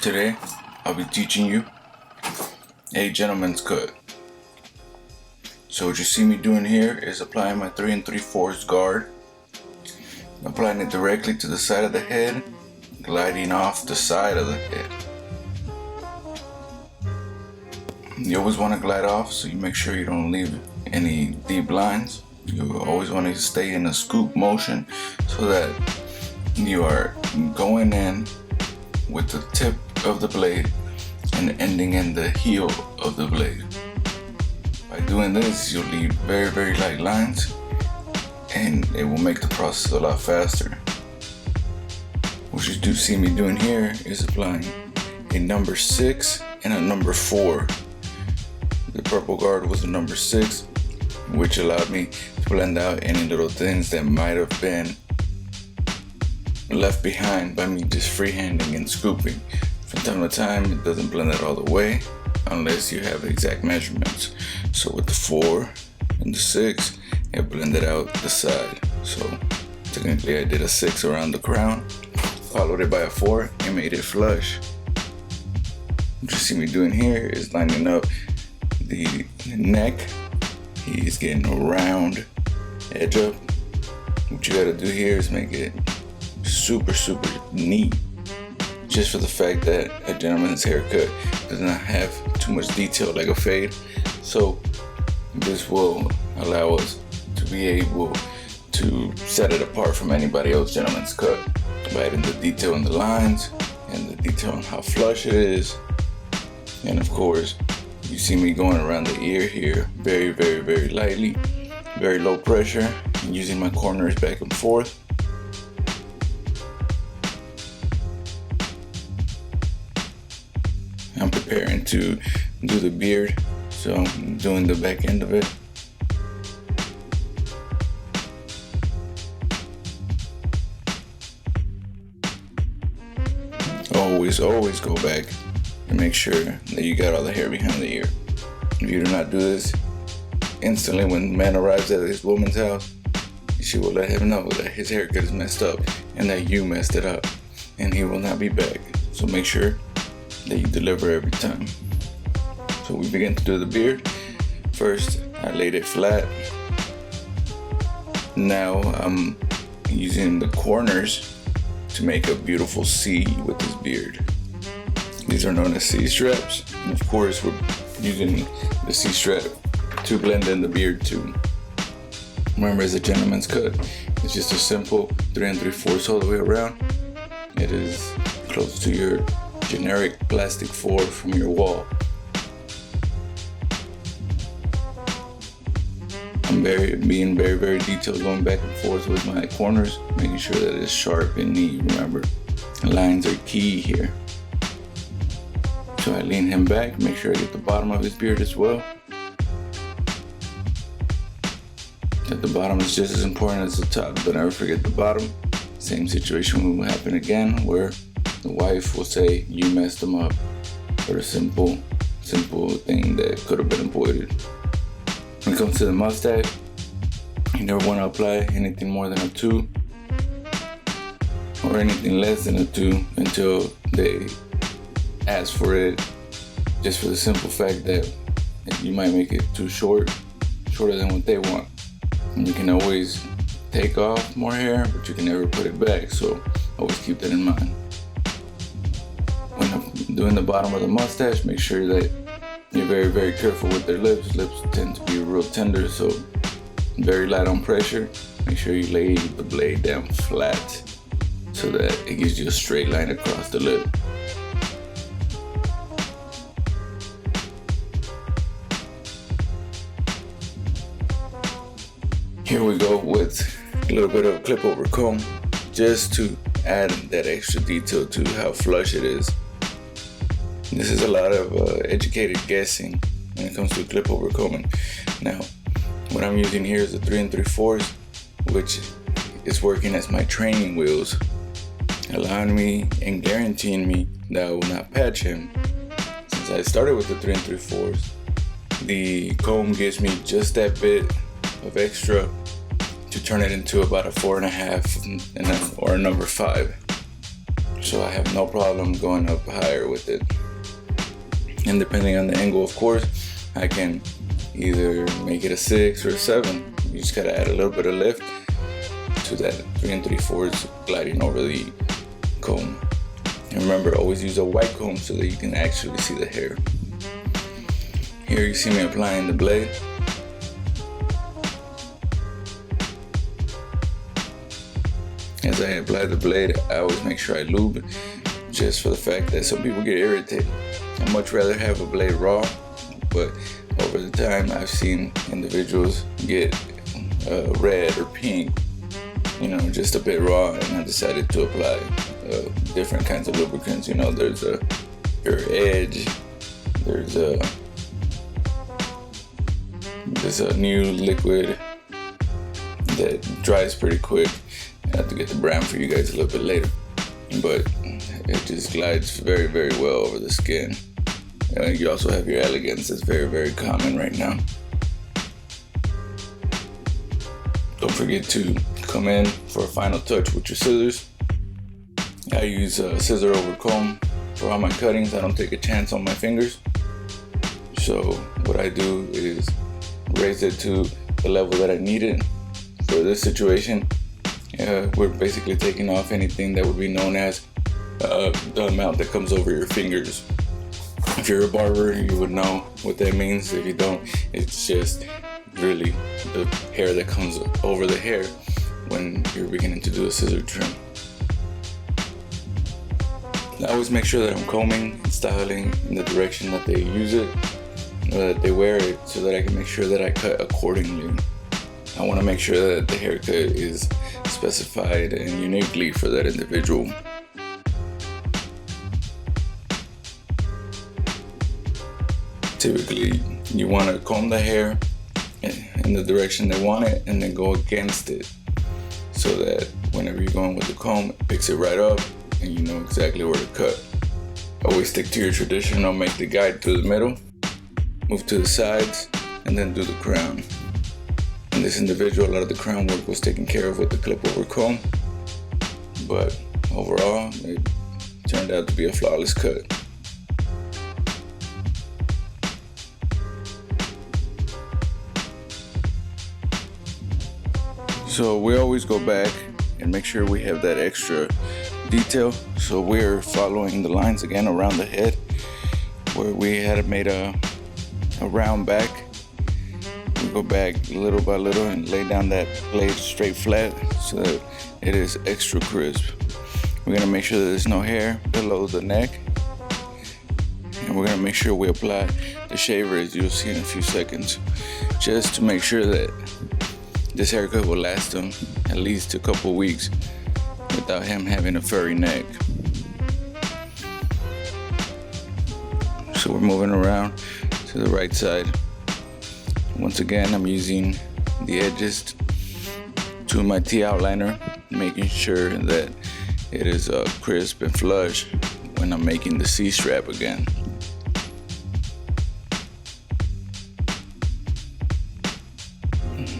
Today, I'll be teaching you a gentleman's cut. So what you see me doing here is applying my 3 3/4 guard, applying it directly to the side of the head, gliding off the side of the head. You always want to glide off, so you make sure you don't leave any deep lines. You always want to stay in a scoop motion so that you are going in with the tip of the blade and ending in the heel of the blade. By doing this, you'll leave very, very light lines and it will make the process a lot faster. What you do see me doing here is applying a number 6 and a number 4. The purple guard was a number 6, which allowed me to blend out any little things that might have been left behind by me just freehanding and scooping. From time to time, it doesn't blend it all the way unless you have exact measurements. So with the 4 and the 6, it blended out the side. So technically I did a 6 around the crown, followed it by a 4 and made it flush. What you see me doing here is lining up the neck. He's getting a round edge up. What you gotta do here is make it super neat, just for the fact that a gentleman's haircut does not have too much detail like a fade. So this will allow us to be able to set it apart from anybody else's gentleman's cut by adding the detail in the lines and the detail on how flush it is. And of course, you see me going around the ear here very lightly, very low pressure, and using my corners back and forth. I'm preparing to do the beard, so I'm doing the back end of it. Always go back and make sure that you got all the hair behind the ear. If you do not do this, instantly when the man arrives at his woman's house, she will let him know that his haircut is messed up and that you messed it up, and he will not be back. So make sure that you deliver every time. So we begin to do the beard. First, I laid it flat. Now I'm using the corners to make a beautiful C with this beard. These are known as C straps, and of course we're using the C strap to blend in the beard too. Remember, it's a gentleman's cut. It's just a simple 3 3/4 all the way around. It is close to your generic plastic 4 from your wall. I'm being very detailed, going back and forth with my corners, making sure that it's sharp and neat. Remember, lines are key here. So I lean him back, make sure I get the bottom of his beard as well. At the bottom is just as important as the top. Don't ever forget the bottom. Same situation will happen again, where the wife will say you messed them up for a simple thing that could have been avoided. When it comes to the mustache, you never want to apply anything more than a 2 or anything less than a 2 until they ask for it, just for the simple fact that you might make it too shorter than what they want. And you can always take off more hair, but you can never put it back, so always keep that in mind. When I'm doing the bottom of the mustache, make sure that you're very careful with their lips. Lips tend to be real tender, so very light on pressure. Make sure you lay the blade down flat so that it gives you a straight line across the lip. Here we go with a little bit of a clip over comb, just to add that extra detail to how flush it is. This is a lot of educated guessing when it comes to clip over combing. Now, what I'm using here is a 3 3/4, which is working as my training wheels, allowing me and guaranteeing me that I will not patch him. Since I started with the 3 3/4, the comb gives me just that bit of extra to turn it into about a 4.5 or a number 5. so I have no problem going up higher with it. And depending on the angle, of course, I can either make it a 6 or a 7. You just gotta add a little bit of lift to that 3 3/4 gliding over the comb. And remember, always use a white comb so that you can actually see the hair. Here you see me applying the blade. As I apply the blade, I always make sure I lube, just for the fact that some people get irritated. I'd much rather have a blade raw, but over the time I've seen individuals get red or pink, just a bit raw, and I decided to apply different kinds of lubricants. There's a Pure Edge, there's a new liquid that dries pretty quick. I have to get the brand for you guys a little bit later, but it just glides very, very well over the skin. You also have your Elegance, that's very, very common right now. Don't forget to come in for a final touch with your scissors. I use a scissor over comb for all my cuttings. I don't take a chance on my fingers. So what I do is raise it to the level that I need it. For this situation, we're basically taking off anything that would be known as the amount that comes over your fingers. If you're a barber, you would know what that means. If you don't, it's just really the hair that comes over the hair when you're beginning to do a scissor trim. I always make sure that I'm combing and styling in the direction that they use it, or that they wear it, so that I can make sure that I cut accordingly. I want to make sure that the haircut is specified and uniquely for that individual. Typically, you want to comb the hair in the direction they want it and then go against it, so that whenever you're going with the comb, it picks it right up and you know exactly where to cut. Always stick to your traditional, make the guide to the middle, move to the sides, and then do the crown. In this individual, a lot of the crown work was taken care of with the clip over comb, but overall, it turned out to be a flawless cut. So we always go back and make sure we have that extra detail. So we're following the lines again around the head, where we had made a round back. We go back little by little and lay down that blade straight flat so that it is extra crisp. We're gonna make sure that there's no hair below the neck, and we're gonna make sure we apply the shaver, as you'll see in a few seconds, just to make sure that this haircut will last him at least a couple weeks without him having a furry neck. So we're moving around to the right side. Once again, I'm using the edges to my T-outliner, making sure that it is crisp and flush when I'm making the C-strap again.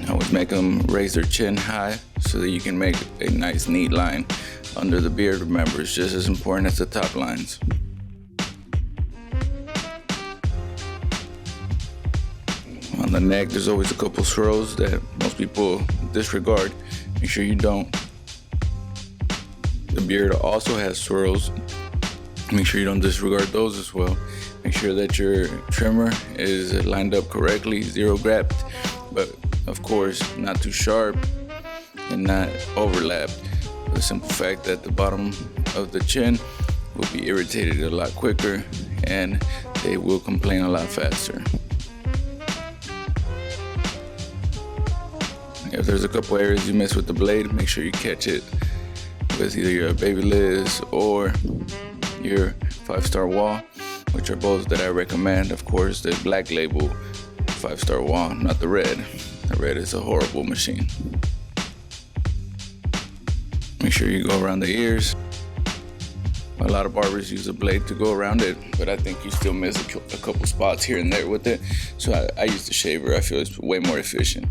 I always make them raise their chin high so that you can make a nice neat line under the beard. Remember, it's just as important as the top lines. On the neck, there's always a couple swirls that most people disregard. Make sure you don't. The beard also has swirls. Make sure you don't disregard those as well. Make sure that your trimmer is lined up correctly, zero grabbed, but of course not too sharp and not overlapped. The simple fact that the bottom of the chin will be irritated a lot quicker and they will complain a lot faster. If there's a couple areas you miss with the blade, make sure you catch it with either your Baby Liz or your 5-star wall, which are both that I recommend. Of course, the black label 5-star wall, not the red. The red is a horrible machine. Make sure you go around the ears. A lot of barbers use a blade to go around it, but I think you still miss a couple spots here and there with it. So I use the shaver. I feel it's way more efficient.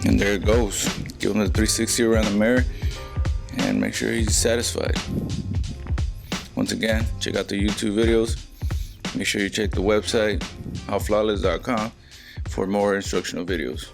And there it goes. Give them the 360 around the mirror. and make sure he's satisfied. Once again, check out the YouTube videos. Make sure you check the website, howflawless.com, for more instructional videos.